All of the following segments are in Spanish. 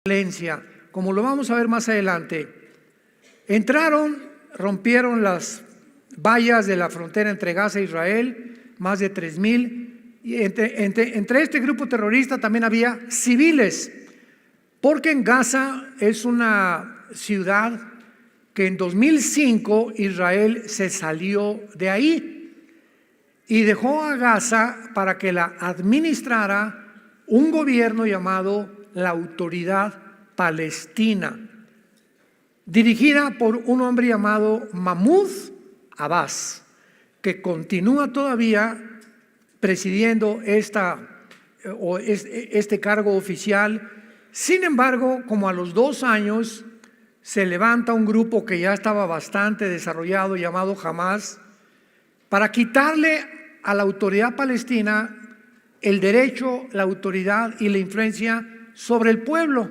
violencia, como lo vamos a ver más adelante. Entraron, rompieron las vallas de la frontera entre Gaza e Israel, más de 3,000, y entre este grupo terrorista también había civiles, porque en Gaza es una ciudad que en 2005 Israel se salió de ahí y dejó a Gaza para que la administrara un gobierno llamado la Autoridad Palestina, dirigida por un hombre llamado Mahmoud Abbas, que continúa todavía presidiendo este cargo oficial. Sin embargo, como a los 2 años, se levanta un grupo que ya estaba bastante desarrollado llamado Hamas para quitarle a la autoridad palestina el derecho, la autoridad y la influencia sobre el pueblo.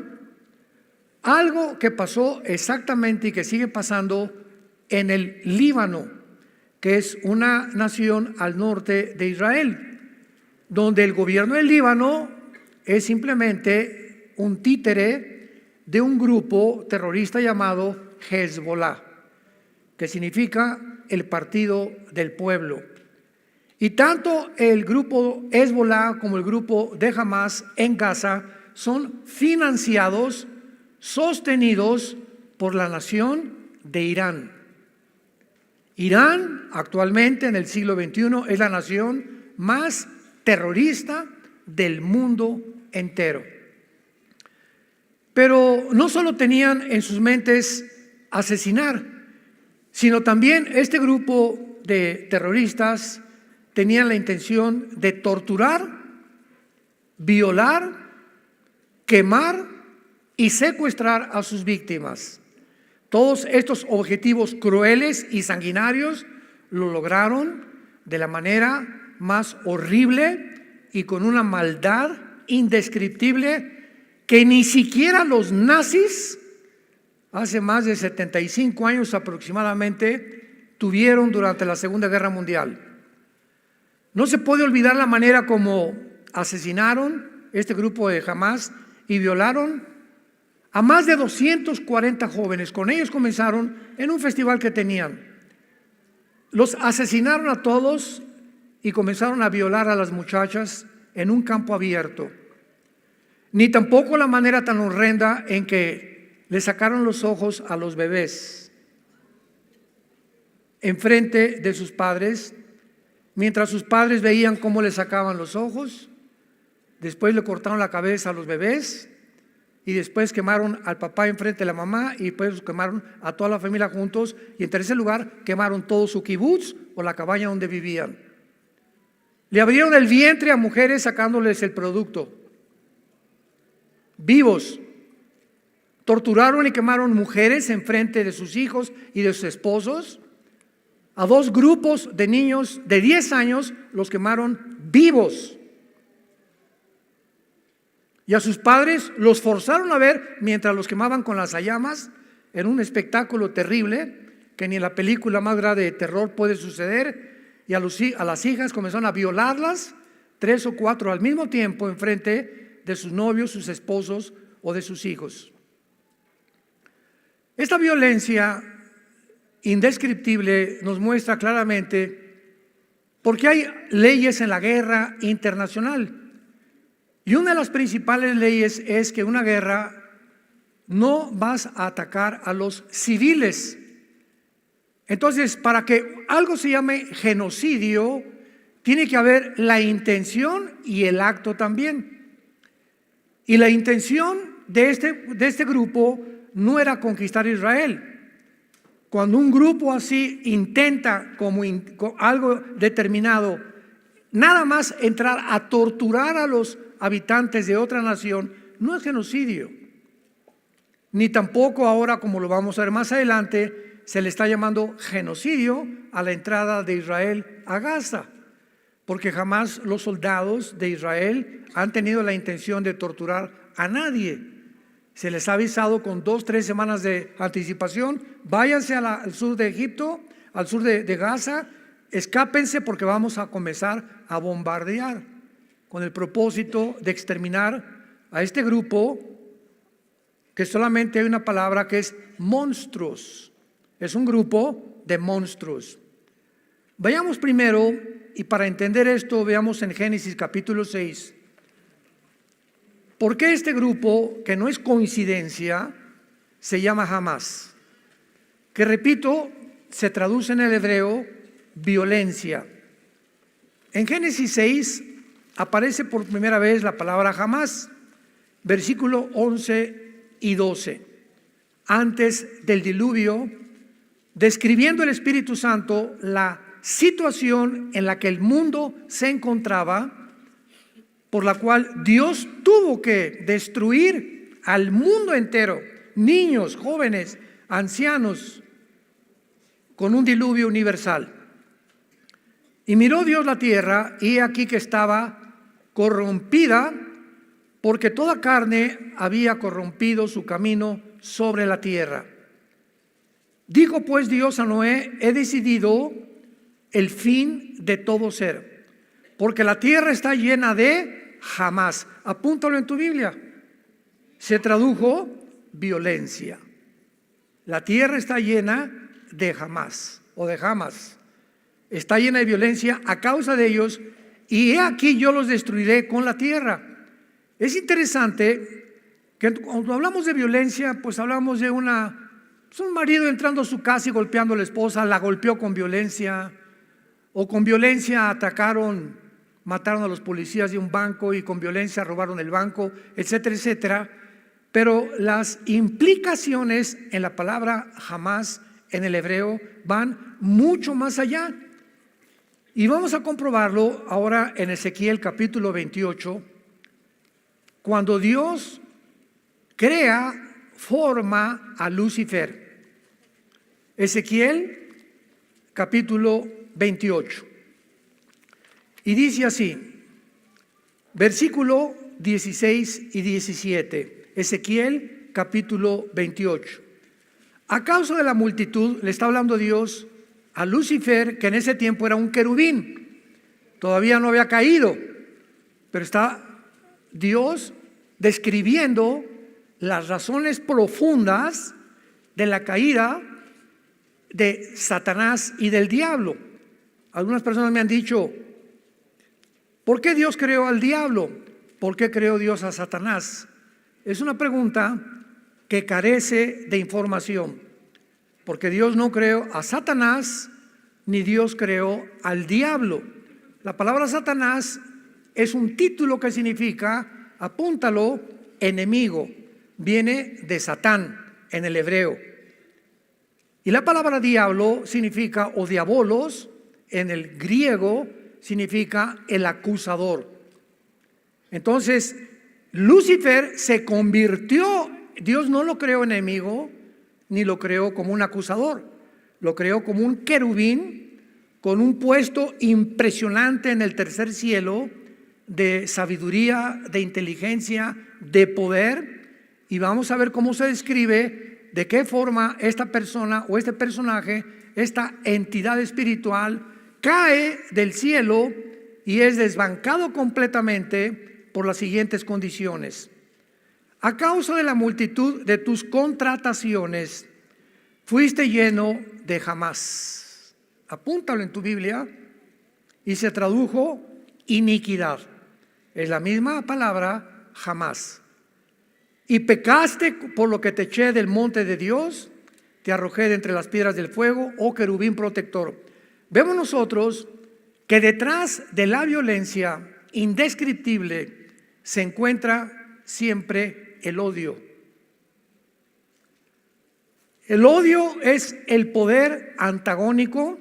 Algo que pasó exactamente y que sigue pasando en el Líbano, que es una nación al norte de Israel, donde el gobierno del Líbano es simplemente un títere de un grupo terrorista llamado Hezbollah, que significa el partido del pueblo. Y tanto el grupo Hezbollah como el grupo de Hamas en Gaza son financiados, sostenidos por la nación de Irán. Irán actualmente en el siglo XXI es la nación más terrorista del mundo entero. Pero no solo tenían en sus mentes asesinar, sino también este grupo de terroristas tenían la intención de torturar, violar, quemar y secuestrar a sus víctimas. Todos estos objetivos crueles y sanguinarios lo lograron de la manera más horrible y con una maldad indescriptible que ni siquiera los nazis, hace más de 75 años aproximadamente, tuvieron durante la Segunda Guerra Mundial. No se puede olvidar la manera como asesinaron este grupo de Hamas y violaron a más de 240 jóvenes. Con ellos comenzaron en un festival que tenían. Los asesinaron a todos y comenzaron a violar a las muchachas en un campo abierto. Ni tampoco la manera tan horrenda en que le sacaron los ojos a los bebés enfrente de sus padres, mientras sus padres veían cómo le sacaban los ojos. Después le cortaron la cabeza a los bebés y después quemaron al papá enfrente de la mamá y después quemaron a toda la familia juntos, y en tercer lugar quemaron todo su kibutz o la cabaña donde vivían. Le abrieron el vientre a mujeres sacándoles el producto vivos. Torturaron y quemaron mujeres enfrente de sus hijos y de sus esposos. A 2 grupos de niños de 10 años los quemaron vivos. Y a sus padres los forzaron a ver mientras los quemaban con las llamas, en un espectáculo terrible que ni en la película más grande de terror puede suceder. Y a las hijas comenzaron a violarlas, 3 o 4 al mismo tiempo enfrente de sus novios, sus esposos o de sus hijos. Esta violencia indescriptible nos muestra claramente por qué hay leyes en la guerra internacional. Y una de las principales leyes es que en una guerra no vas a atacar a los civiles. Entonces, para que algo se llame genocidio, tiene que haber la intención y el acto también. Y la intención de este grupo no era conquistar Israel. Cuando un grupo así intenta como algo determinado, nada más entrar a torturar a los habitantes de otra nación, no es genocidio. Ni tampoco ahora, como lo vamos a ver más adelante, se le está llamando genocidio a la entrada de Israel a Gaza, porque jamás los soldados de Israel han tenido la intención de torturar a nadie. Se les ha avisado con 2 o 3 semanas de anticipación: váyanse al sur de Egipto, al sur de Gaza, escápense porque vamos a comenzar a bombardear, con el propósito de exterminar a este grupo que solamente hay una palabra que es monstruos. Es un grupo de monstruos. Vayamos primero, y para entender esto, veamos en Génesis capítulo 6. ¿Por qué este grupo, que no es coincidencia, se llama Hamás? Que repito, se traduce en el hebreo violencia. En Génesis 6 aparece por primera vez la palabra Hamás, versículo 11 y 12. Antes del diluvio, describiendo el Espíritu Santo la situación en la que el mundo se encontraba, por la cual Dios tuvo que destruir al mundo entero, niños, jóvenes, ancianos, con un diluvio universal. Y miró Dios la tierra, y he aquí que estaba corrompida, porque toda carne había corrompido su camino sobre la tierra. Dijo pues Dios a Noé: he decidido el fin de todo ser, porque la tierra está llena de Hamás. Apúntalo en tu Biblia. Se tradujo violencia. La tierra está llena de Hamás o de Hamás. Está llena de violencia a causa de ellos, y he aquí yo los destruiré con la tierra. Es interesante que cuando hablamos de violencia, pues hablamos de un marido entrando a su casa y golpeando a la esposa, la golpeó con violencia, o con violencia mataron a los policías de un banco, y con violencia robaron el banco, etcétera, etcétera. Pero las implicaciones en la palabra Hamás en el hebreo van mucho más allá. Y vamos a comprobarlo ahora en Ezequiel capítulo 28, cuando Dios forma a Lucifer. Ezequiel capítulo 28. Y dice así, versículo 16 y 17, Ezequiel capítulo 28. A causa de la multitud, le está hablando Dios a Lucifer, que en ese tiempo era un querubín, todavía no había caído, pero está Dios describiendo las razones profundas de la caída de Satanás y del diablo. Algunas personas me han dicho: ¿por qué Dios creó al diablo? ¿Por qué creó Dios a Satanás? Es una pregunta que carece de información, porque Dios no creó a Satanás, ni Dios creó al diablo. La palabra Satanás es un título que significa, apúntalo, enemigo. Viene de Satán en el hebreo. Y la palabra diablo significa, o diabolos, en el griego significa el acusador. Entonces, Lucifer se convirtió, Dios no lo creó enemigo, ni lo creó como un acusador, lo creó como un querubín con un puesto impresionante en el tercer cielo de sabiduría, de inteligencia, de poder. Y vamos a ver cómo se describe, de qué forma esta persona o este personaje, esta entidad espiritual, cae del cielo y es desbancado completamente por las siguientes condiciones. A causa de la multitud de tus contrataciones, fuiste lleno de Hamás. Apúntalo en tu Biblia. Y se tradujo iniquidad. Es la misma palabra, Hamás. Y pecaste por lo que te eché del monte de Dios, te arrojé de entre las piedras del fuego, oh querubín protector. Vemos nosotros que detrás de la violencia indescriptible se encuentra siempre el odio. El odio es el poder antagónico.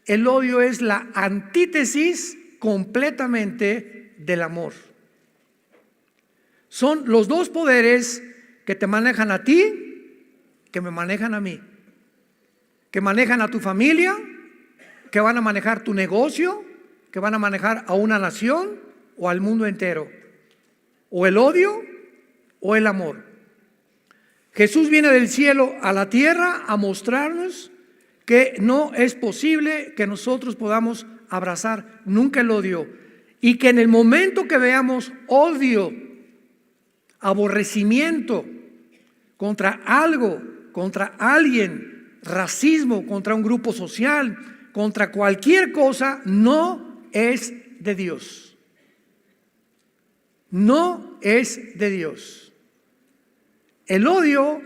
El odio es la antítesis completamente del amor. Son los dos poderes que te manejan a ti, que me manejan a mí, que manejan a tu familia, que van a manejar tu negocio, que van a manejar a una nación o al mundo entero. O el odio o el amor. Jesús viene del cielo a la tierra a mostrarnos que no es posible que nosotros podamos abrazar nunca el odio, y que en el momento que veamos odio, aborrecimiento contra algo, contra alguien, racismo, contra un grupo social, contra cualquier cosa, no es de Dios. No es de Dios. El odio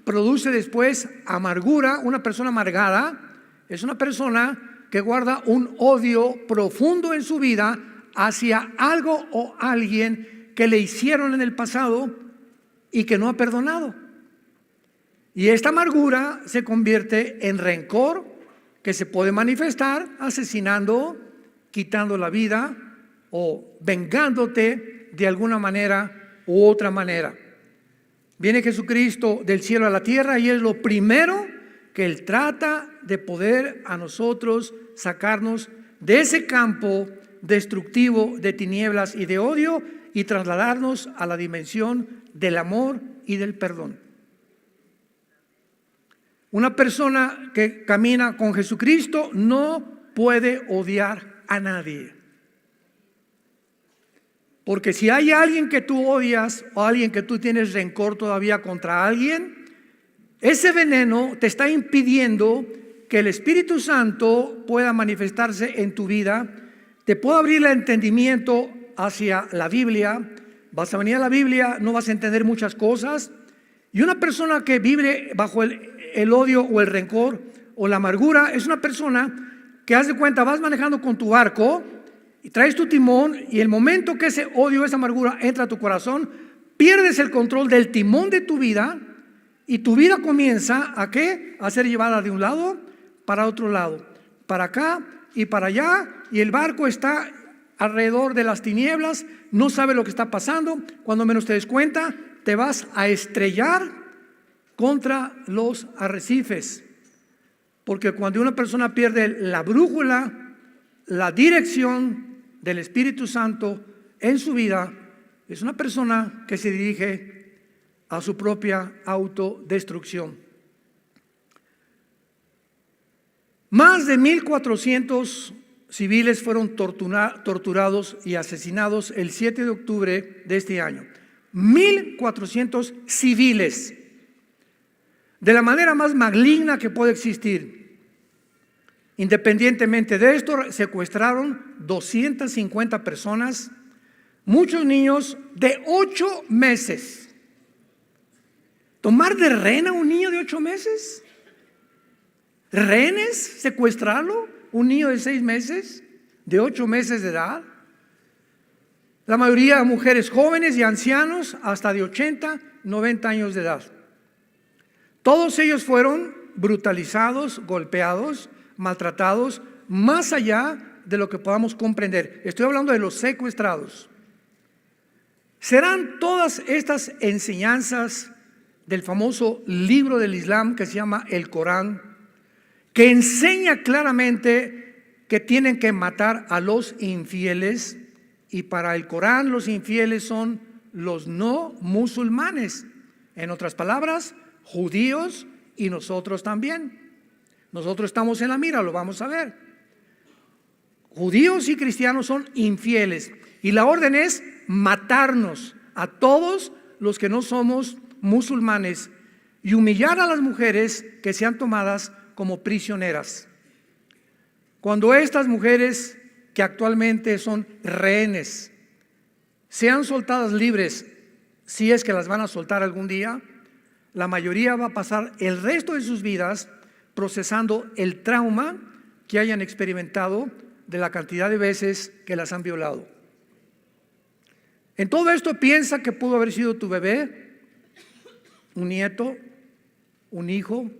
produce después amargura. Una persona amargada es una persona que guarda un odio profundo en su vida hacia algo o alguien que le hicieron en el pasado y que no ha perdonado. Y esta amargura se convierte en rencor que se puede manifestar asesinando, quitando la vida o vengándote de alguna manera u otra manera. Viene Jesucristo del cielo a la tierra y es lo primero que Él trata de poder a nosotros sacarnos de ese campo destructivo de tinieblas y de odio y trasladarnos a la dimensión del amor y del perdón. Una persona que camina con Jesucristo no puede odiar a nadie. Porque si hay alguien que tú odias o alguien que tú tienes rencor todavía contra alguien, ese veneno te está impidiendo que el Espíritu Santo pueda manifestarse en tu vida, te pueda abrir el entendimiento hacia la Biblia. Vas a venir a la Biblia, no vas a entender muchas cosas. Y una persona que vive bajo el odio o el rencor o la amargura es una persona que, haz de cuenta, vas manejando con tu barco y traes tu timón, y el momento que ese odio, esa amargura entra a tu corazón, pierdes el control del timón de tu vida y tu vida comienza ¿a qué? A ser llevada de un lado para otro lado, para acá y para allá, y el barco está alrededor de las tinieblas, no sabe lo que está pasando. Cuando menos te des cuenta, te vas a estrellar contra los arrecifes. Porque cuando una persona pierde la brújula, la dirección del Espíritu Santo en su vida, es una persona que se dirige a su propia autodestrucción. Más de 1,400 civiles fueron torturados y asesinados el 7 de octubre de este año. 1,400 civiles, de la manera más maligna que puede existir. Independientemente de esto, secuestraron 250 personas, muchos niños de 8 meses. ¿Tomar de rehén a un niño de 8 meses? ¿Rehenes? ¿Secuestrarlo? ¿Un niño de 6 meses? ¿De 8 meses de edad? La mayoría de mujeres jóvenes y ancianos hasta de 80, 90 años de edad. Todos ellos fueron brutalizados, golpeados, maltratados, más allá de lo que podamos comprender. Estoy hablando de los secuestrados. ¿Serán todas estas enseñanzas del famoso libro del Islam que se llama el Corán, que enseña claramente que tienen que matar a los infieles? Y para el Corán los infieles son los no musulmanes. En otras palabras, judíos y nosotros también. Nosotros estamos en la mira, lo vamos a ver. Judíos y cristianos son infieles. Y la orden es matarnos a todos los que no somos musulmanes y humillar a las mujeres que sean tomadas como prisioneras. Cuando estas mujeres que actualmente son rehenes sean soltadas libres, si es que las van a soltar algún día, la mayoría va a pasar el resto de sus vidas procesando el trauma que hayan experimentado de la cantidad de veces que las han violado. En todo esto piensa que pudo haber sido tu bebé, un nieto, un hijo,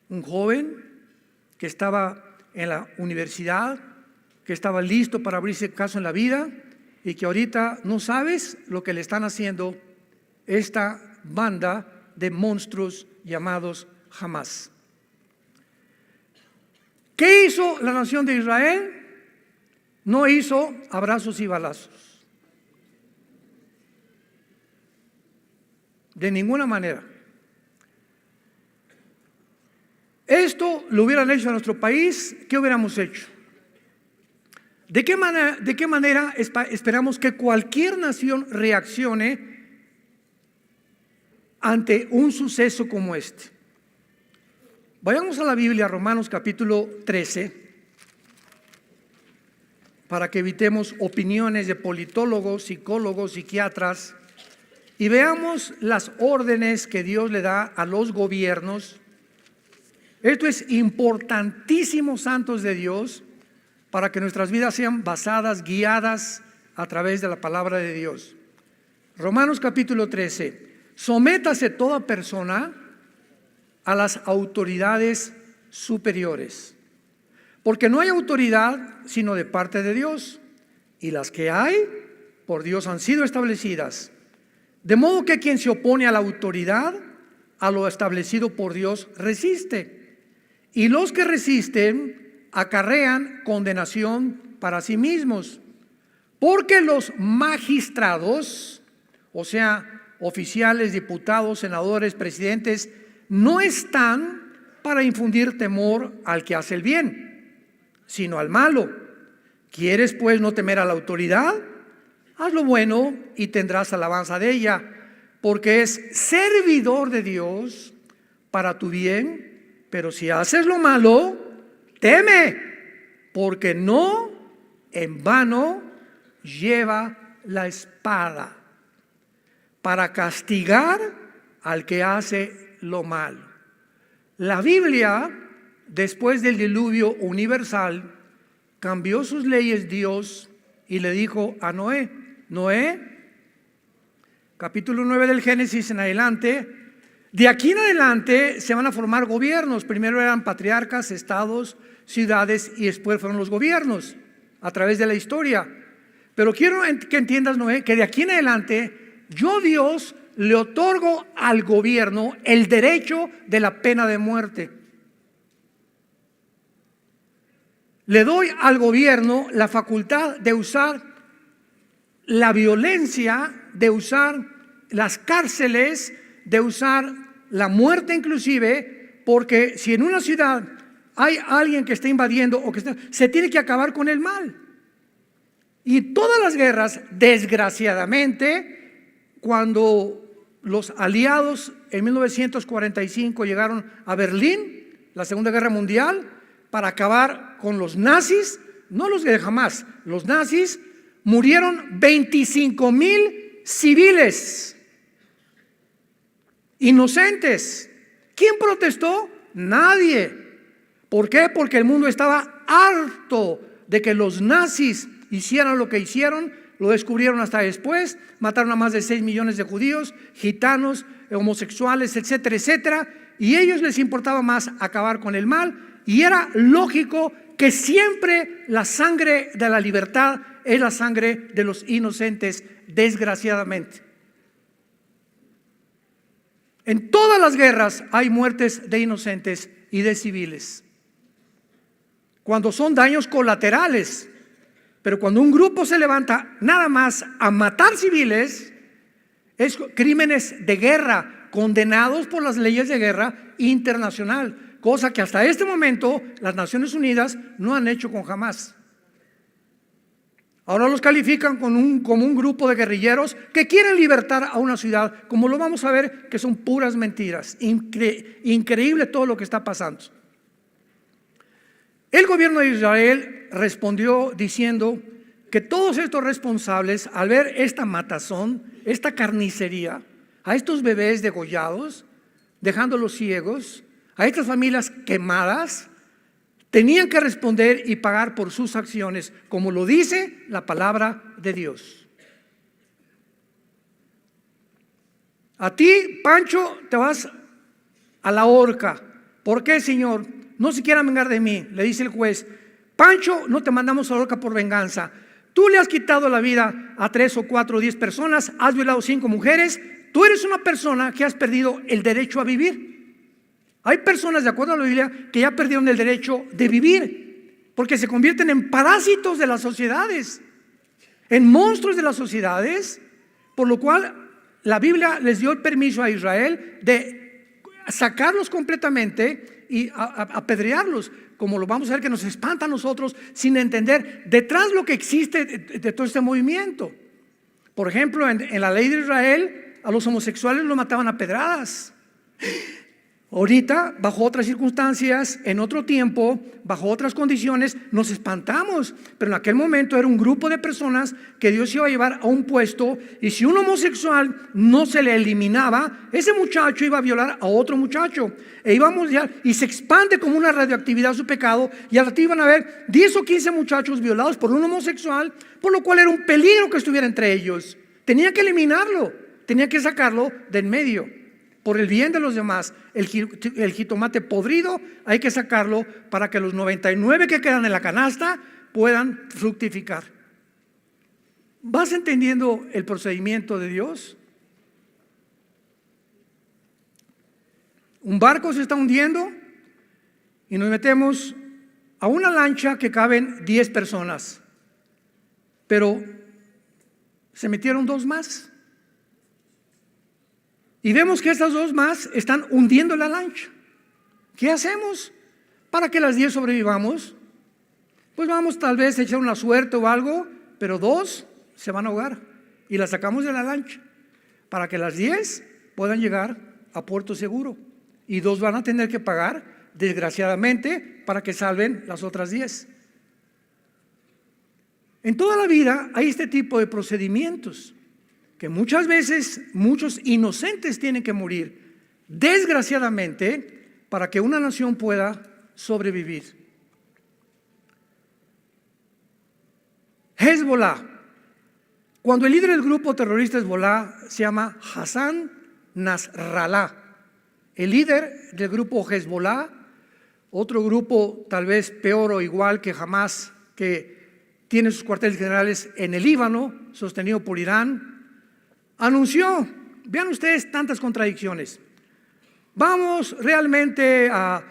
un joven que estaba en la universidad, que estaba listo para abrirse caso en la vida y que ahorita no sabes lo que le están haciendo esta banda de monstruos llamados Hamás. ¿Qué hizo la nación de Israel? No hizo abrazos y balazos. De ninguna manera. Esto lo hubieran hecho en nuestro país, ¿qué hubiéramos hecho? ¿De qué manera esperamos que cualquier nación reaccione ante un suceso como este. Vayamos a la Biblia, Romanos capítulo 13, para que evitemos opiniones de politólogos, psicólogos, psiquiatras, y veamos las órdenes que Dios le da a los gobiernos. Esto es importantísimo, santos de Dios, para que nuestras vidas sean basadas, guiadas a través de la palabra de Dios. Romanos capítulo 13. Sométase toda persona a las autoridades superiores, porque no hay autoridad sino de parte de Dios, y las que hay por Dios han sido establecidas. De modo que quien se opone a la autoridad, a lo establecido por Dios, resiste. Y los que resisten acarrean condenación para sí mismos. Porque los magistrados, o sea, oficiales, diputados, senadores, presidentes, no están para infundir temor al que hace el bien, sino al malo. ¿Quieres pues no temer a la autoridad? Haz lo bueno y tendrás alabanza de ella, porque es servidor de Dios para tu bien. Pero si haces lo malo, teme, porque no en vano lleva la espada para castigar al que hace lo malo. La Biblia, después del diluvio universal, cambió sus leyes Dios y le dijo a Noé, capítulo 9 del Génesis en adelante, de aquí en adelante se van a formar gobiernos. Primero eran patriarcas, estados, ciudades, y después fueron los gobiernos a través de la historia. Pero quiero que entiendas, Noé, que de aquí en adelante yo, Dios, le otorgo al gobierno el derecho de la pena de muerte. Le doy al gobierno la facultad de usar la violencia, de usar las cárceles, de usar la muerte inclusive, porque si en una ciudad hay alguien que está invadiendo o que se tiene que acabar con el mal. Y todas las guerras, desgraciadamente, cuando los aliados en 1945 llegaron a Berlín, la Segunda Guerra Mundial, para acabar con los nazis, no los de Hamas, los nazis, murieron 25,000 civiles inocentes. ¿Quién protestó? Nadie. ¿Por qué? Porque el mundo estaba harto de que los nazis hicieran lo que hicieron. Lo descubrieron hasta después. Mataron a más de 6 millones de judíos, gitanos, homosexuales, etcétera, etcétera. Y a ellos les importaba más acabar con el mal. Y era lógico que siempre la sangre de la libertad es la sangre de los inocentes, desgraciadamente. En todas las guerras hay muertes de inocentes y de civiles. Cuando son daños colaterales. Pero cuando un grupo se levanta nada más a matar civiles, es crímenes de guerra, condenados por las leyes de guerra internacional, cosa que hasta este momento las Naciones Unidas no han hecho con Hamas. Ahora los califican como un grupo de guerrilleros que quieren libertar a una ciudad, como lo vamos a ver, que son puras mentiras. Increíble todo lo que está pasando. El gobierno de Israel respondió diciendo que todos estos responsables, al ver esta matazón, esta carnicería, a estos bebés degollados, dejándolos ciegos, a estas familias quemadas, tenían que responder y pagar por sus acciones, como lo dice la palabra de Dios. A ti, Pancho, te vas a la horca. ¿Por qué, Señor? No se quieran vengar de mí, le dice el juez. Pancho, no te mandamos a la horca por venganza. Tú le has quitado la vida a 3 o 4 o 10 personas, has violado 5 mujeres. Tú eres una persona que has perdido el derecho a vivir. Hay personas, de acuerdo a la Biblia, que ya perdieron el derecho de vivir, porque se convierten en parásitos de las sociedades, en monstruos de las sociedades, por lo cual la Biblia les dio el permiso a Israel de sacarlos completamente y apedrearlos, como lo vamos a ver que nos espanta a nosotros sin entender detrás lo que existe de todo este movimiento. Por ejemplo, en la ley de Israel a los homosexuales los mataban a pedradas. Ahorita, bajo otras circunstancias, en otro tiempo, bajo otras condiciones, nos espantamos. Pero en aquel momento era un grupo de personas que Dios iba a llevar a un puesto, y si un homosexual no se le eliminaba, ese muchacho iba a violar a otro muchacho. Y se expande como una radioactividad su pecado, y al rato iban a haber 10 o 15 muchachos violados por un homosexual, por lo cual era un peligro que estuviera entre ellos. Tenía que eliminarlo, tenía que sacarlo de en medio. Por el bien de los demás, el jitomate podrido hay que sacarlo para que los 99 que quedan en la canasta puedan fructificar. ¿Vas entendiendo el procedimiento de Dios? Un barco se está hundiendo y nos metemos a una lancha que caben 10 personas, pero se metieron 2 más. Y vemos que estas 2 más están hundiendo la lancha. ¿Qué hacemos para que las 10 sobrevivamos? Pues vamos tal vez a echar una suerte o algo, pero 2 se van a ahogar y las sacamos de la lancha para que las 10 puedan llegar a puerto seguro. Y 2 van a tener que pagar, desgraciadamente, para que salven las otras 10. En toda la vida hay este tipo de procedimientos, que muchas veces muchos inocentes tienen que morir, desgraciadamente, para que una nación pueda sobrevivir. Hezbollah. Cuando el líder del grupo terrorista Hezbollah se llama Hassan Nasrallah, el líder del grupo Hezbollah, otro grupo tal vez peor o igual que Hamas, que tiene sus cuarteles generales en el Líbano, sostenido por Irán, anunció, vean ustedes tantas contradicciones, vamos realmente a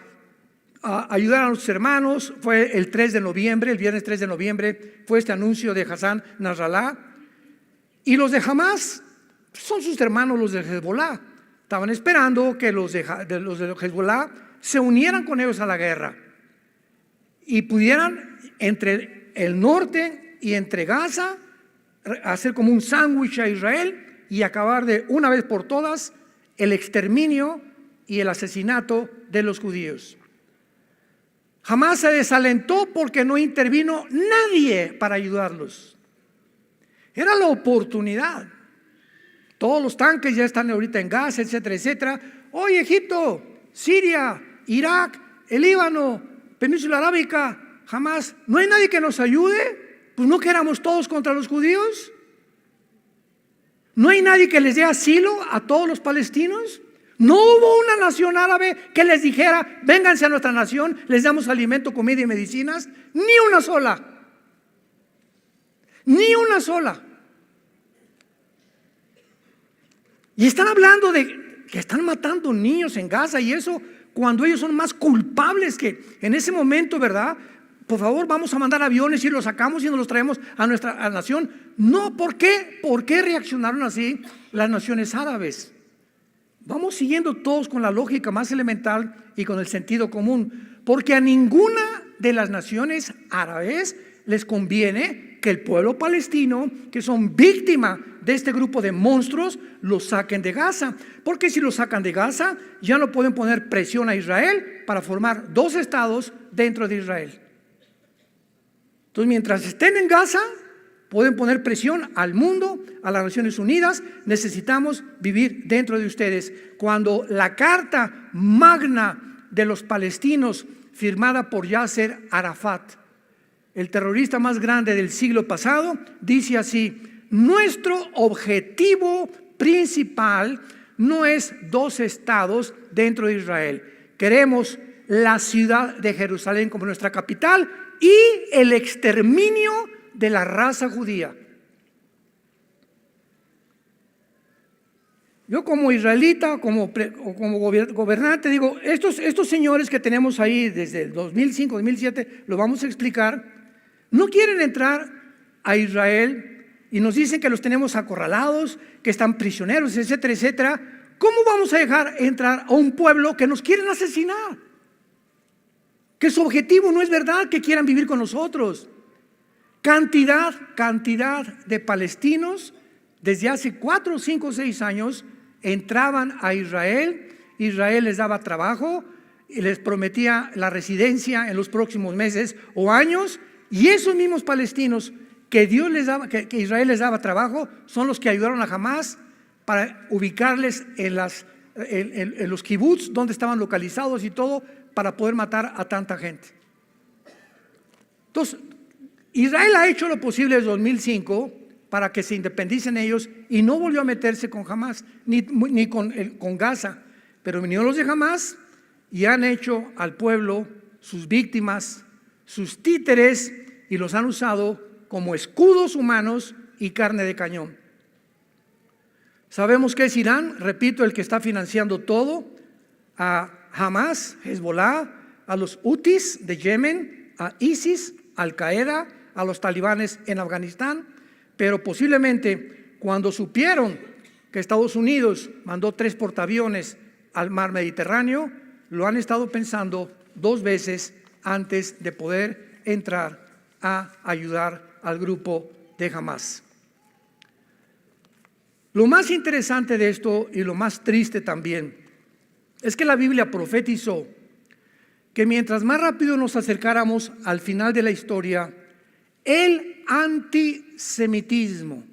ayudar a nuestros hermanos. Fue el 3 de noviembre, el viernes 3 de noviembre, fue este anuncio de Hassan Nasrallah. Y los de Hamas son sus hermanos, los de Hezbollah. Estaban esperando que los de Hezbollah se unieran con ellos a la guerra y pudieran entre el norte y entre Gaza hacer como un sándwich a Israel y acabar de una vez por todas el exterminio y el asesinato de los judíos. Jamás se desalentó porque no intervino nadie para ayudarlos. Era la oportunidad. Todos los tanques ya están ahorita en Gaza, etcétera, etcétera. Hoy Egipto, Siria, Irak, el Líbano, Península Arábica, jamás. ¿No hay nadie que nos ayude? Pues no que éramos todos contra los judíos. ¿No hay nadie que les dé asilo a todos los palestinos? No hubo una nación árabe que les dijera, vénganse a nuestra nación, les damos alimento, comida y medicinas. Ni una sola. Ni una sola. Y están hablando de que están matando niños en Gaza y eso, cuando ellos son más culpables que en ese momento, ¿verdad? Por favor, vamos a mandar aviones y los sacamos y nos los traemos a nuestra nación. No, ¿por qué? ¿Por qué reaccionaron así las naciones árabes? Vamos siguiendo todos con la lógica más elemental y con el sentido común, porque a ninguna de las naciones árabes les conviene que el pueblo palestino, que son víctimas de este grupo de monstruos, los saquen de Gaza, porque si los sacan de Gaza ya no pueden poner presión a Israel para formar 2 estados dentro de Israel. Entonces, mientras estén en Gaza, pueden poner presión al mundo, a las Naciones Unidas. Necesitamos vivir dentro de ustedes. Cuando la carta magna de los palestinos, firmada por Yasser Arafat, el terrorista más grande del siglo pasado, dice así: nuestro objetivo principal no es 2 estados dentro de Israel. Queremos la ciudad de Jerusalén como nuestra capital y el exterminio de la raza judía. Yo como israelita, como gobernante, digo, estos señores que tenemos ahí desde el 2005, 2007, lo vamos a explicar, no quieren entrar a Israel y nos dicen que los tenemos acorralados, que están prisioneros, etcétera, etcétera. ¿Cómo vamos a dejar entrar a un pueblo que nos quieren asesinar? Que su objetivo no es verdad que quieran vivir con nosotros. Cantidad de palestinos desde hace 4, 5, 6 años entraban a Israel. Israel les daba trabajo y les prometía la residencia en los próximos meses o años, y esos mismos palestinos que Dios les daba, que Israel les daba trabajo, son los que ayudaron a Hamás para ubicarles en los kibbutz donde estaban localizados y todo, para poder matar a tanta gente. Entonces, Israel ha hecho lo posible desde 2005 para que se independicen ellos, y no volvió a meterse con Hamás ni con Gaza, pero vinieron los de Hamás y han hecho al pueblo sus víctimas, sus títeres, y los han usado como escudos humanos y carne de cañón. Sabemos que es Irán, repito, el que está financiando todo, a Hamás, Hezbollah, a los Houthis de Yemen, a ISIS, Al Qaeda, a los talibanes en Afganistán. Pero posiblemente cuando supieron que Estados Unidos mandó 3 portaaviones al mar Mediterráneo, lo han estado pensando 2 veces antes de poder entrar a ayudar al grupo de Hamás. Lo más interesante de esto, y lo más triste también, es que la Biblia profetizó que mientras más rápido nos acercáramos al final de la historia, el antisemitismo,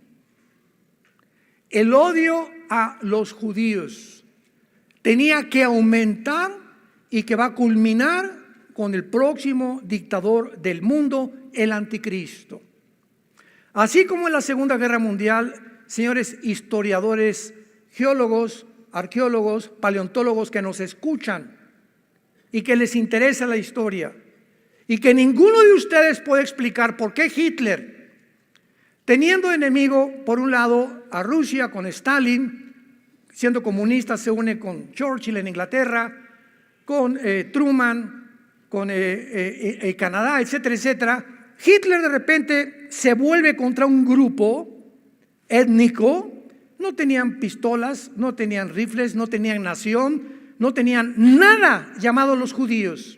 el odio a los judíos, tenía que aumentar, y que va a culminar con el próximo dictador del mundo, el anticristo. Así como en la Segunda Guerra Mundial, señores historiadores, geólogos, arqueólogos, paleontólogos que nos escuchan y que les interesa la historia, y que ninguno de ustedes puede explicar por qué Hitler, teniendo enemigo por un lado a Rusia con Stalin, siendo comunista, se une con Churchill en Inglaterra, con Truman, con Canadá, etcétera, etcétera. Hitler de repente se vuelve contra un grupo étnico. No tenían pistolas, no tenían rifles, no tenían nación, no tenían nada llamado los judíos.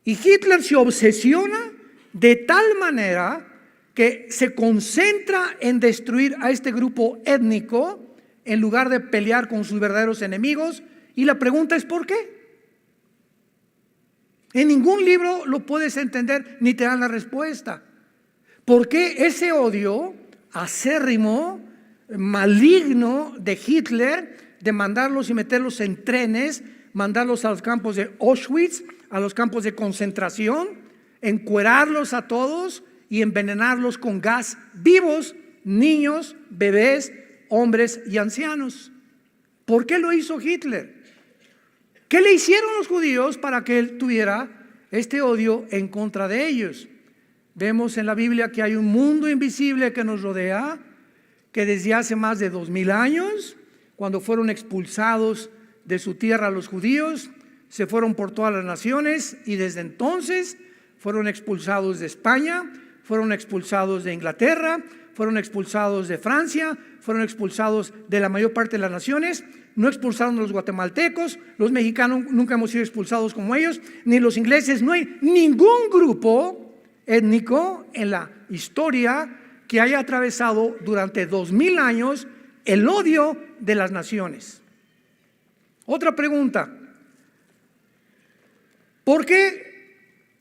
Y Hitler se obsesiona de tal manera que se concentra en destruir a este grupo étnico en lugar de pelear con sus verdaderos enemigos. Y la pregunta es ¿por qué? En ningún libro lo puedes entender ni te dan la respuesta. ¿Por qué ese odio acérrimo, maligno de Hitler, de mandarlos y meterlos en trenes, mandarlos a los campos de Auschwitz, a los campos de concentración, encuerarlos a todos y envenenarlos con gas vivos, niños, bebés, hombres y ancianos? ¿Por qué lo hizo Hitler? ¿Qué le hicieron los judíos para que él tuviera este odio en contra de ellos? Vemos en la Biblia que hay un mundo invisible que nos rodea, que desde hace más de 2000 años, cuando fueron expulsados de su tierra los judíos, se fueron por todas las naciones, y desde entonces fueron expulsados de España, fueron expulsados de Inglaterra, fueron expulsados de Francia, fueron expulsados de la mayor parte de las naciones. No expulsaron a los guatemaltecos, los mexicanos nunca hemos sido expulsados como ellos, ni los ingleses. No hay ningún grupo étnico en la historia que haya atravesado durante 2000 años el odio de las naciones. Otra pregunta: ¿por qué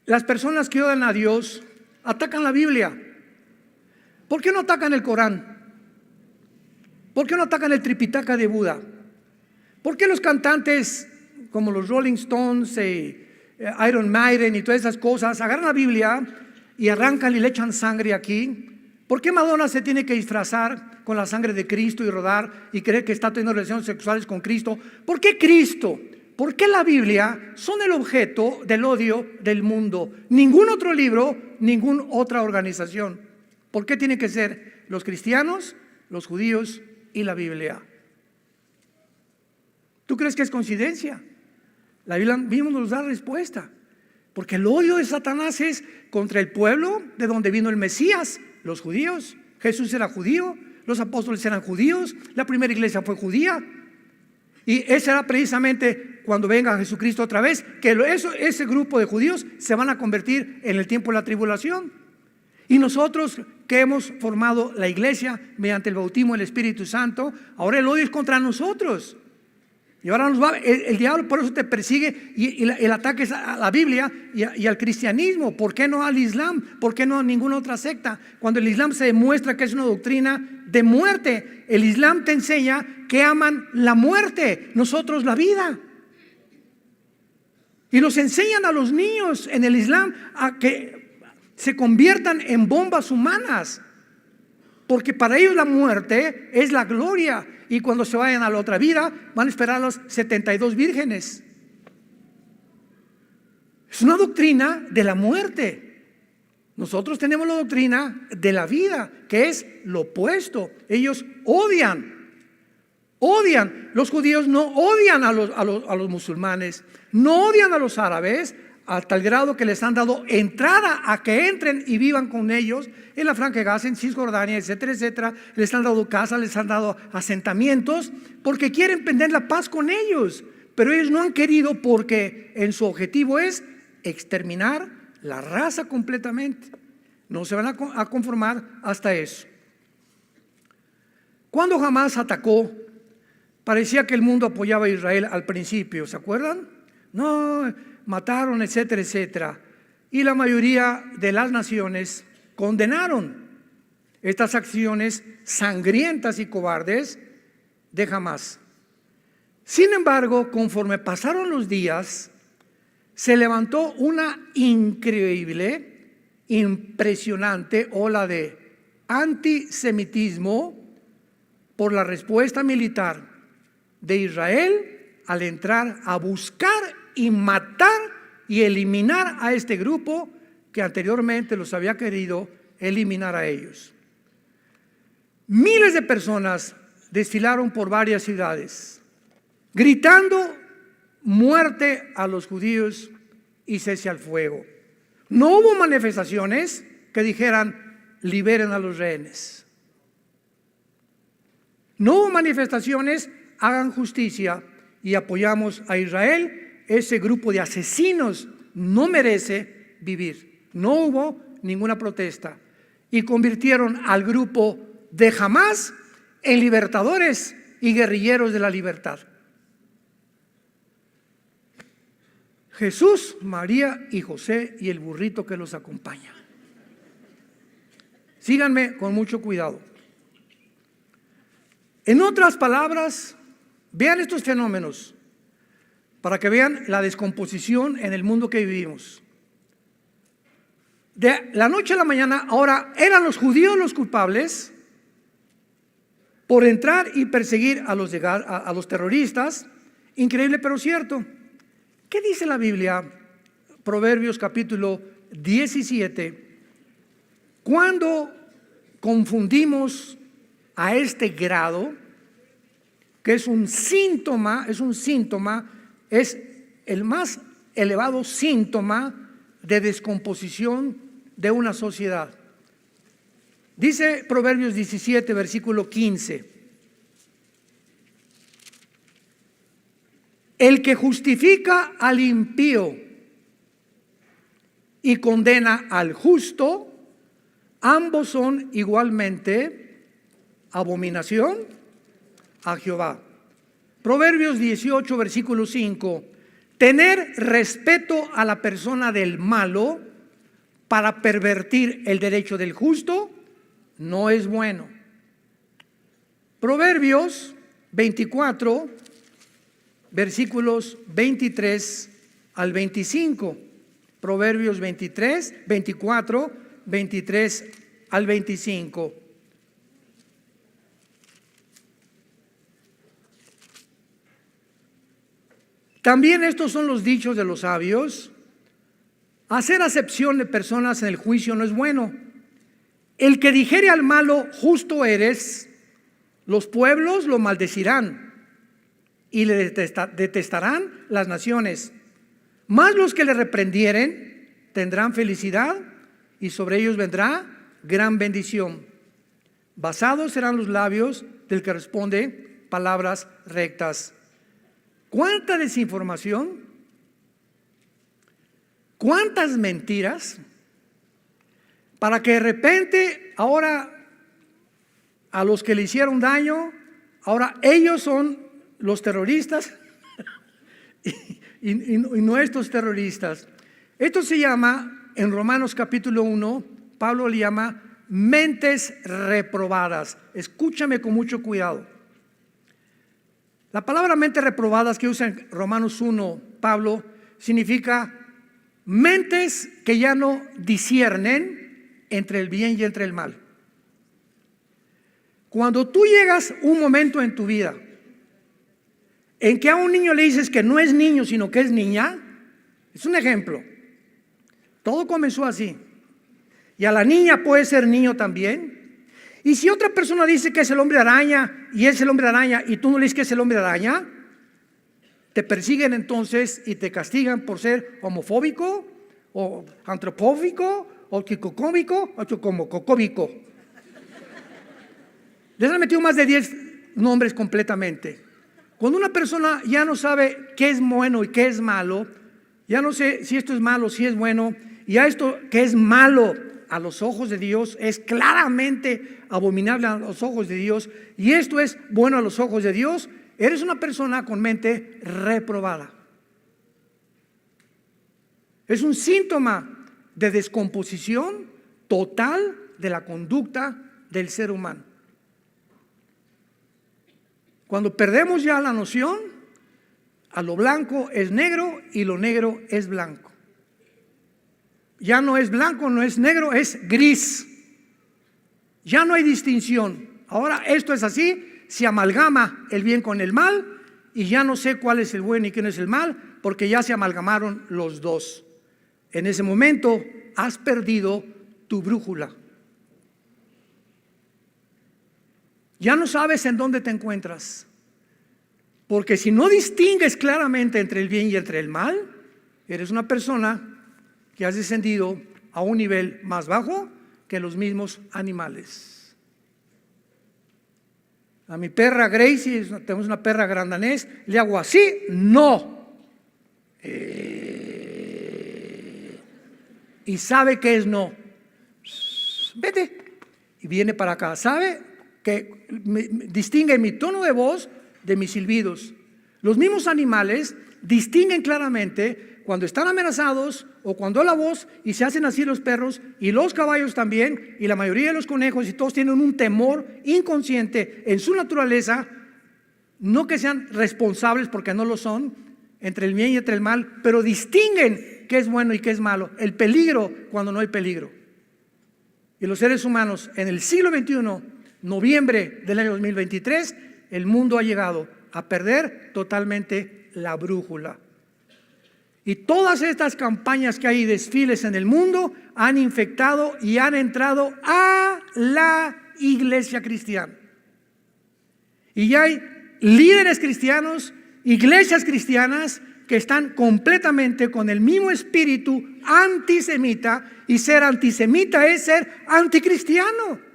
las personas que odian a Dios atacan la Biblia? ¿Por qué no atacan el Corán? ¿Por qué no atacan el Tripitaka de Buda? ¿Por qué los cantantes como los Rolling Stones, Iron Maiden y todas esas cosas agarran la Biblia y arrancan y le echan sangre aquí? ¿Por qué Madonna se tiene que disfrazar con la sangre de Cristo y rodar y creer que está teniendo relaciones sexuales con Cristo? ¿Por qué Cristo? ¿Por qué la Biblia son el objeto del odio del mundo? Ningún otro libro, ninguna otra organización. ¿Por qué tiene que ser los cristianos, los judíos y la Biblia? ¿Tú crees que es coincidencia? La Biblia mismo nos da respuesta. Porque el odio de Satanás es contra el pueblo de donde vino el Mesías, los judíos. Jesús era judío, los apóstoles eran judíos, la primera iglesia fue judía. Y ese era precisamente cuando venga Jesucristo otra vez, que ese grupo de judíos se van a convertir en el tiempo de la tribulación. Y nosotros que hemos formado la iglesia mediante el bautismo del Espíritu Santo, ahora el odio es contra nosotros. Y ahora el diablo por eso te persigue y el ataque es a la Biblia y al cristianismo. ¿Por qué no al Islam? ¿Por qué no a ninguna otra secta? Cuando el Islam se demuestra que es una doctrina de muerte. El Islam te enseña que aman la muerte, nosotros la vida. Y nos enseñan a los niños en el Islam a que se conviertan en bombas humanas, porque para ellos la muerte es la gloria. Y cuando se vayan a la otra vida, van a esperar a las 72 vírgenes. Es una doctrina de la muerte. Nosotros tenemos la doctrina de la vida, que es lo opuesto. Ellos odian. Los judíos no odian a los musulmanes, no odian a los árabes, a tal grado que les han dado entrada a que entren y vivan con ellos en la Franja de Gaza, en Cisjordania, etcétera, etcétera. Les han dado casas, les han dado asentamientos, porque quieren prender la paz con ellos. Pero ellos no han querido, porque en su objetivo es exterminar la raza completamente. No se van a conformar hasta eso. Cuando Hamás atacó, parecía que el mundo apoyaba a Israel al principio, ¿se acuerdan? No, mataron, etcétera, etcétera. Y la mayoría de las naciones condenaron estas acciones sangrientas y cobardes de Hamás. Sin embargo, conforme pasaron los días, se levantó una increíble, impresionante ola de antisemitismo por la respuesta militar de Israel al entrar a buscar y matar y eliminar a este grupo que anteriormente los había querido eliminar a ellos. Miles de personas desfilaron por varias ciudades, gritando muerte a los judíos y cese al fuego. No hubo manifestaciones que dijeran liberen a los rehenes. No hubo manifestaciones, hagan justicia y apoyamos a Israel. Ese grupo de asesinos no merece vivir. No hubo ninguna protesta y convirtieron al grupo de Hamás en libertadores y guerrilleros de la libertad. Jesús, María y José y el burrito que los acompaña. Síganme con mucho cuidado. En otras palabras, vean estos fenómenos para que vean la descomposición en el mundo que vivimos. De la noche a la mañana, ahora eran los judíos los culpables por entrar y perseguir a los terroristas. Increíble pero cierto. ¿Qué dice la Biblia? Proverbios capítulo 17. Cuando confundimos a este grado, que es un síntoma, es el más elevado síntoma de descomposición de una sociedad. Dice Proverbios 17, versículo 15. El que justifica al impío y condena al justo, ambos son igualmente abominación a Jehová. Proverbios 18, versículo 5. Tener respeto a la persona del malo para pervertir el derecho del justo no es bueno. Proverbios 24, versículos 23 al 25. Proverbios 24, 23 al 25. También estos son los dichos de los sabios. Hacer acepción de personas en el juicio no es bueno. El que dijere al malo, justo eres, los pueblos lo maldecirán y le detestarán las naciones. Mas los que le reprendieren tendrán felicidad y sobre ellos vendrá gran bendición. Basados serán los labios del que responde palabras rectas. ¿Cuánta desinformación? ¿Cuántas mentiras? para que de repente ahora a los que le hicieron daño, ahora ellos son los terroristas y nuestros terroristas. Esto se llama, en Romanos capítulo 1, Pablo le llama mentes reprobadas. Escúchame con mucho cuidado. La palabra mentes reprobadas que usa en Romanos 1, Pablo, significa mentes que ya no disciernen entre el bien y entre el mal. Cuando tú llegas un momento en tu vida en que a un niño le dices que no es niño sino que es niña, es un ejemplo. Todo comenzó así. Y a la niña puede ser niño también. Y si otra persona dice que es el hombre araña y es el hombre araña y tú no le dices que es el hombre araña, te persiguen entonces y te castigan por ser homofóbico o antropófico o quicocómico o chocomococómico. Les han metido más de 10 nombres completamente. Cuando una persona ya no sabe qué es bueno y qué es malo, ya no sé si esto es malo, si es bueno, y a esto que es malo a los ojos de Dios es claramente abominable a los ojos de Dios, y esto es bueno a los ojos de Dios, eres una persona con mente reprobada. Es un síntoma de descomposición total de la conducta del ser humano. Cuando perdemos ya la noción, a lo blanco es negro y lo negro es blanco. Ya no es blanco, no es negro, es gris. Ya no hay distinción. Ahora esto es así, se amalgama el bien con el mal y ya no sé cuál es el bueno y quién es el mal, porque ya se amalgamaron los dos. En ese momento has perdido tu brújula. Ya no sabes en dónde te encuentras, porque si no distingues claramente entre el bien y entre el mal, eres una persona que has descendido a un nivel más bajo que los mismos animales. A mi perra Gracie, tenemos una perra gran danés, le hago así, no. Y sabe que es no. Vete. Y viene para acá. ¿Sabe? Que distingue mi tono de voz de mis silbidos. Los mismos animales distinguen claramente cuando están amenazados o cuando la voz, y se hacen así los perros y los caballos también, y la mayoría de los conejos, y todos tienen un temor inconsciente en su naturaleza, no que sean responsables porque no lo son, entre el bien y entre el mal, pero distinguen qué es bueno y qué es malo, el peligro cuando no hay peligro. Y los seres humanos en el siglo XXI, noviembre del año 2023, el mundo ha llegado a perder totalmente la brújula. Y todas estas campañas que hay, desfiles en el mundo, han infectado y han entrado a la iglesia cristiana. Y ya hay líderes cristianos, iglesias cristianas que están completamente con el mismo espíritu antisemita, y ser antisemita es ser anticristiano.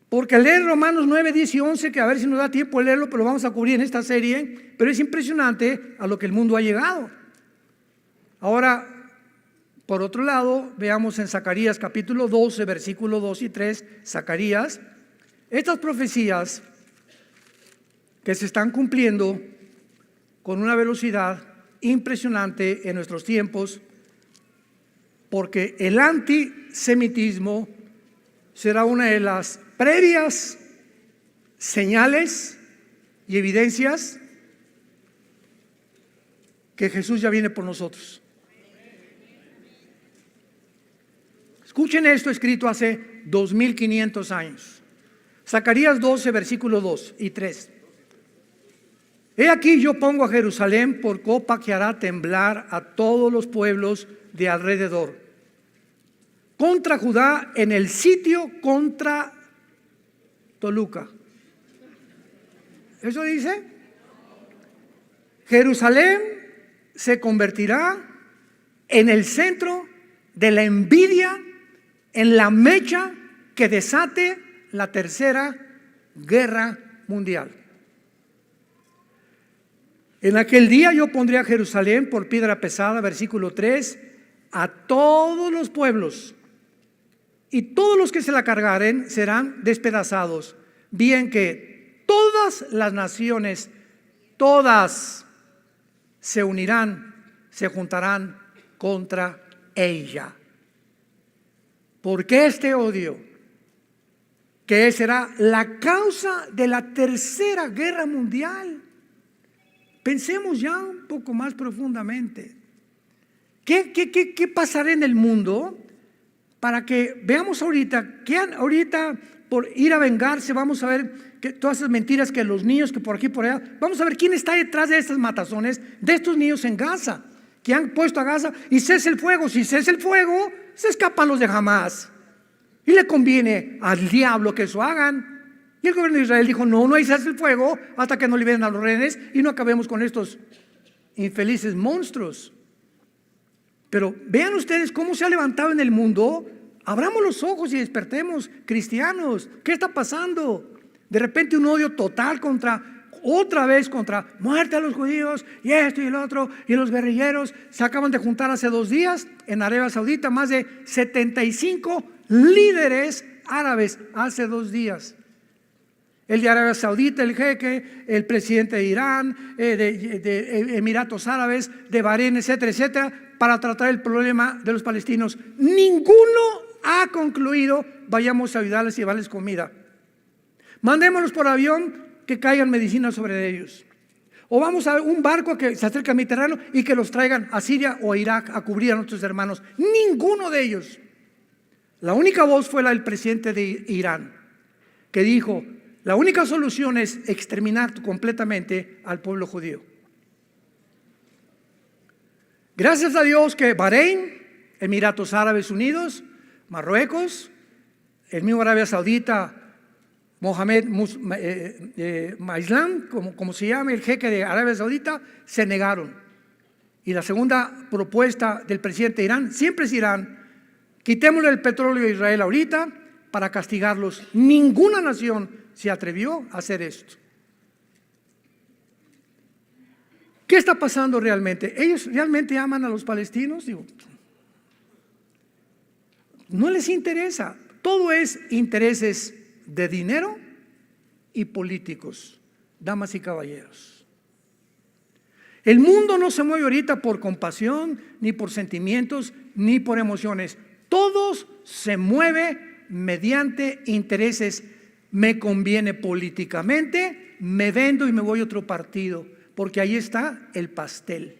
Porque leer Romanos 9, 10 y 11, que a ver si nos da tiempo de leerlo, pero lo vamos a cubrir en esta serie, pero es impresionante a lo que el mundo ha llegado. Ahora, por otro lado, veamos en Zacarías capítulo 12, versículos 2 y 3, Zacarías, estas profecías que se están cumpliendo con una velocidad impresionante en nuestros tiempos, porque el antisemitismo será una de las previas señales y evidencias que Jesús ya viene por nosotros. Escuchen esto escrito hace 2500 años. Zacarías 12, versículos 2 y 3. He aquí yo pongo a Jerusalén por copa que hará temblar a todos los pueblos de alrededor. Contra Judá en el sitio contra Toluca. ¿Eso dice? Jerusalén se convertirá en el centro de la envidia, en la mecha que desate la tercera guerra mundial. En aquel día yo pondré a Jerusalén por piedra pesada, versículo 3, a todos los pueblos, y todos los que se la cargaren serán despedazados. Bien que todas las naciones, todas se unirán, se juntarán contra ella. ¿Por qué este odio? Que será la causa de la tercera guerra mundial. Pensemos ya un poco más profundamente. ¿Qué pasará en el mundo para que veamos ahorita, ahorita por ir a vengarse, vamos a ver que todas esas mentiras que los niños, que por aquí por allá, vamos a ver quién está detrás de estas matazones de estos niños en Gaza, que han puesto a Gaza y cese el fuego. Si cese el fuego, se escapan los de Hamás y le conviene al diablo que eso hagan. Y el gobierno de Israel dijo: no hay cese el fuego hasta que no liberen a los rehenes y no acabemos con estos infelices monstruos. Pero vean ustedes cómo se ha levantado en el mundo. Abramos los ojos y despertemos, cristianos. ¿Qué está pasando? De repente un odio total otra vez contra muerte a los judíos y esto y el otro, y los guerrilleros. Se acaban de juntar hace 2 días en Arabia Saudita más de 75 líderes árabes hace 2 días. El de Arabia Saudita, el jeque, el presidente de Irán, de Emiratos Árabes, de Bahrein, etcétera, etcétera, para tratar el problema de los palestinos. Ninguno ha concluido: vayamos a ayudarles y llevarles comida. Mandémoslos por avión, que caigan medicinas sobre ellos. O vamos a un barco que se acerque al Mediterráneo y que los traigan a Siria o a Irak a cubrir a nuestros hermanos. Ninguno de ellos. La única voz fue la del presidente de Irán, que dijo: la única solución es exterminar completamente al pueblo judío. Gracias a Dios que Bahrein, Emiratos Árabes Unidos, Marruecos, el mismo Arabia Saudita, Mohamed Maislam, como se llama, el jeque de Arabia Saudita, se negaron. Y la segunda propuesta del presidente de Irán siempre es Irán: quitémosle el petróleo a Israel ahorita para castigarlos. Ninguna nación se atrevió a hacer esto. ¿Qué está pasando realmente? ¿Ellos realmente aman a los palestinos? Digo, no les interesa. Todo es intereses de dinero y políticos, damas y caballeros. El mundo no se mueve ahorita por compasión, ni por sentimientos, ni por emociones. Todos se mueve mediante intereses. Me conviene políticamente, me vendo y me voy a otro partido, porque ahí está el pastel.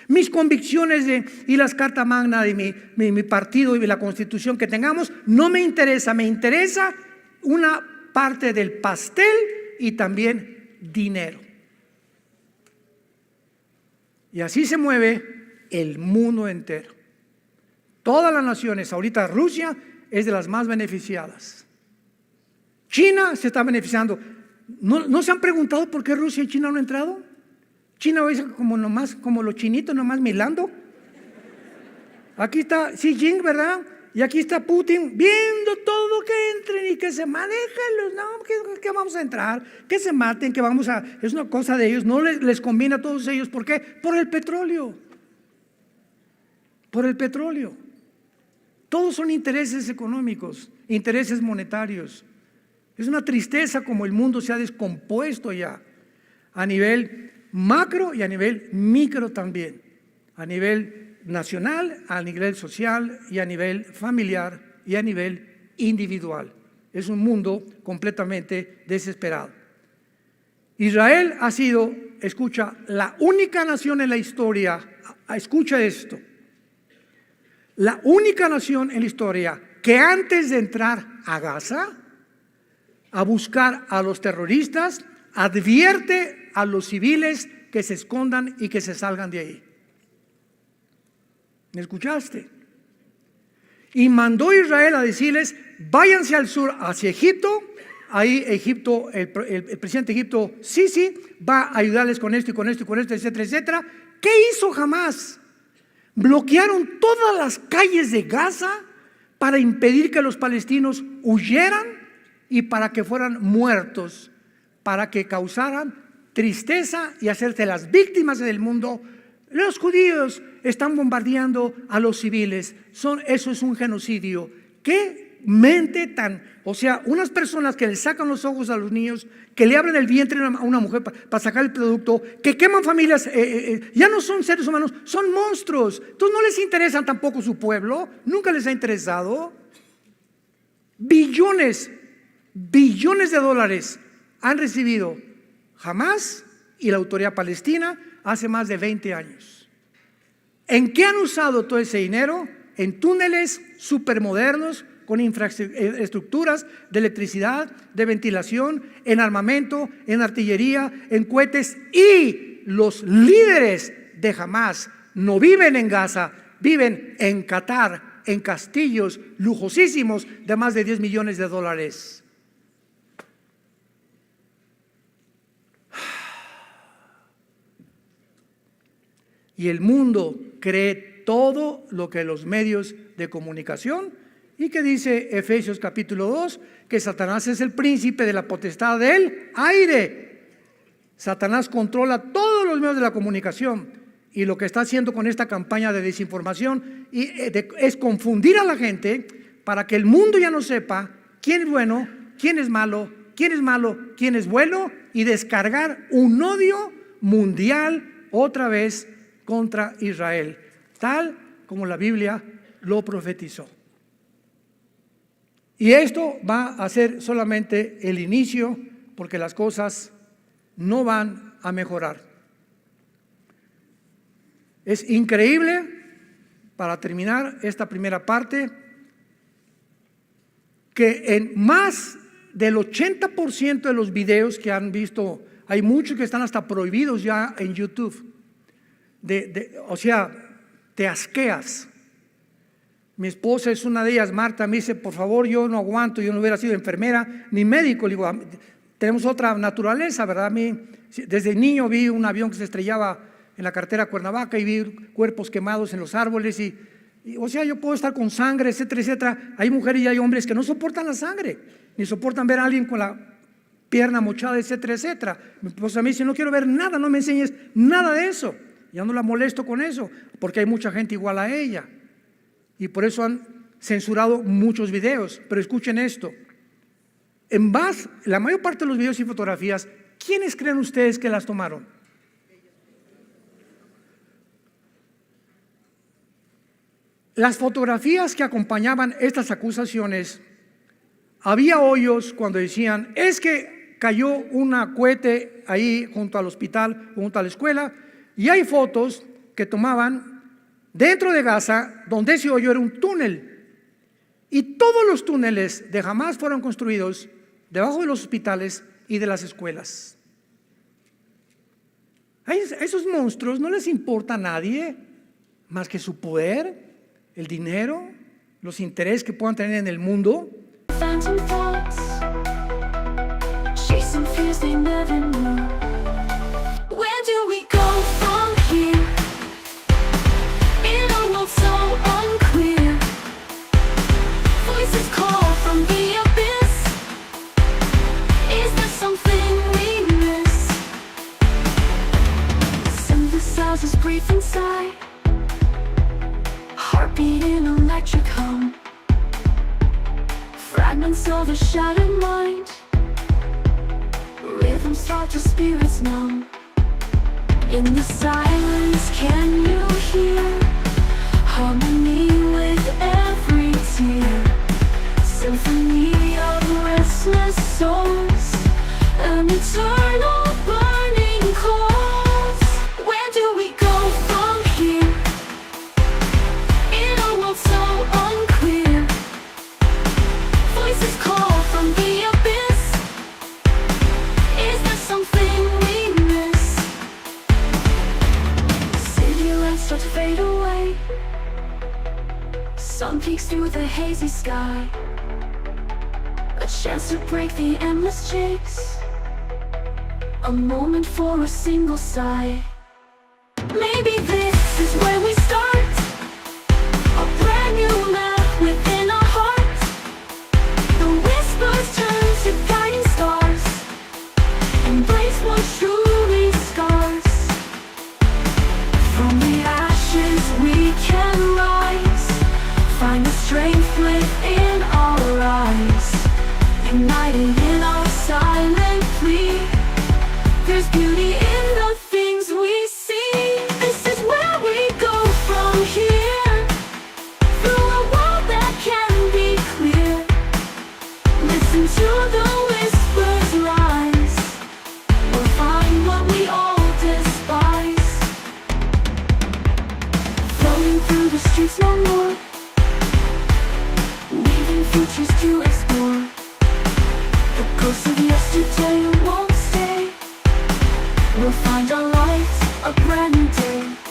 Mis convicciones y las cartas magna de mi partido y la constitución que tengamos no me interesa. Me interesa una parte del pastel y también dinero. Y así se mueve el mundo entero. Todas las naciones, ahorita Rusia es de las más beneficiadas. China se está beneficiando. ¿No se han preguntado por qué Rusia y China no han entrado? China es como los chinitos nomás milando. Aquí está Xi Jinping, ¿verdad? Y aquí está Putin viendo todo, que entren y que se manejen los, no, que vamos a entrar, que se maten, que vamos a, es una cosa de ellos, no les conviene a todos ellos. ¿Por qué? Por el petróleo. Por el petróleo. Todos son intereses económicos, intereses monetarios. Es una tristeza como el mundo se ha descompuesto ya, a nivel macro y a nivel micro también, a nivel nacional, a nivel social y a nivel familiar y a nivel individual. Es un mundo completamente desesperado. Israel ha sido, escucha, la única nación en la historia, escucha esto, la única nación en la historia que antes de entrar a Gaza, a buscar a los terroristas, advierte a los civiles que se escondan y que se salgan de ahí. ¿Me escuchaste? Y mandó Israel a decirles: váyanse al sur hacia Egipto. Ahí Egipto, el presidente de Egipto, sí, va a ayudarles con esto y con esto y con esto, etcétera, etcétera. ¿Qué hizo Hamás? Bloquearon todas las calles de Gaza para impedir que los palestinos huyeran y para que fueran muertos, para que causaran tristeza y hacerse las víctimas del mundo Los judíos están bombardeando a los civiles. Eso es un genocidio. ¿Qué mente tan? O sea, unas personas que le sacan los ojos a los niños, que le abren el vientre a una mujer para sacar el producto, que queman familias, ya no son seres humanos, son monstruos. Entonces no les interesa tampoco su pueblo, nunca les ha interesado. Billones de dólares han recibido Hamás y la Autoridad Palestina hace más de 20 años. ¿En qué han usado todo ese dinero? En túneles supermodernos con infraestructuras de electricidad, de ventilación, en armamento, en artillería, en cohetes. Y los líderes de Hamás no viven en Gaza, viven en Qatar, en castillos lujosísimos de más de 10 millones de dólares. Y el mundo cree todo lo que los medios de comunicación, y que dice Efesios capítulo 2, que Satanás es el príncipe de la potestad del aire. Satanás controla todos los medios de la comunicación, y lo que está haciendo con esta campaña de desinformación es confundir a la gente para que el mundo ya no sepa quién es bueno, quién es malo, quién es malo, quién es bueno, y descargar un odio mundial otra vez contra Israel, tal como la Biblia lo profetizó. Y esto va a ser solamente el inicio, porque las cosas no van a mejorar. Es increíble, para terminar esta primera parte, que en más del 80% de los videos que han visto, hay muchos que están hasta prohibidos ya en YouTube. O sea, te asqueas. Mi esposa es una de ellas, Marta, me dice: por favor, yo no aguanto, yo no hubiera sido enfermera ni médico. Le digo, tenemos otra naturaleza, ¿verdad? A mí, desde niño vi un avión que se estrellaba en la carretera Cuernavaca y vi cuerpos quemados en los árboles o sea, yo puedo estar con sangre, etcétera, etcétera. Hay mujeres y hay hombres que no soportan la sangre, ni soportan ver a alguien con la pierna mochada, etcétera, etcétera. Mi esposa me dice: no quiero ver nada, no me enseñes nada de eso. Ya no la molesto con eso, porque hay mucha gente igual a ella, y por eso han censurado muchos videos. Pero escuchen esto: la mayor parte de los videos y fotografías, ¿quiénes creen ustedes que las tomaron? Las fotografías que acompañaban estas acusaciones, había hoyos cuando decían: es que cayó un cohete ahí junto al hospital, junto a la escuela. Y hay fotos que tomaban dentro de Gaza, donde ese hoyo era un túnel. Y todos los túneles de Hamás fueron construidos debajo de los hospitales y de las escuelas. A esos monstruos no les importa a nadie más que su poder, el dinero, los intereses que puedan tener en el mundo. Phantom thoughts, chasing fears they never knew. Where do we go from here? In a world so unclear, voices call from the abyss. Is there something we miss? Synthesizers brief inside, heartbeat in electric hum, fragments of a shattered mind, rhythms start to spirits numb. In the silence, can you hear harmony with every tear? Symphony of restless souls, an eternal burning cause. Where do we go from here? In a world so unclear, voices call from the abyss. Is there something we miss? City lights start to fade away, sun peeks through the hazy sky, a chance to break the endless chase, a moment for a single sigh. Maybe this is where we start, a brand new map within our hearts. The whispers turn to guiding stars, embrace what truly scars. From A brand new day.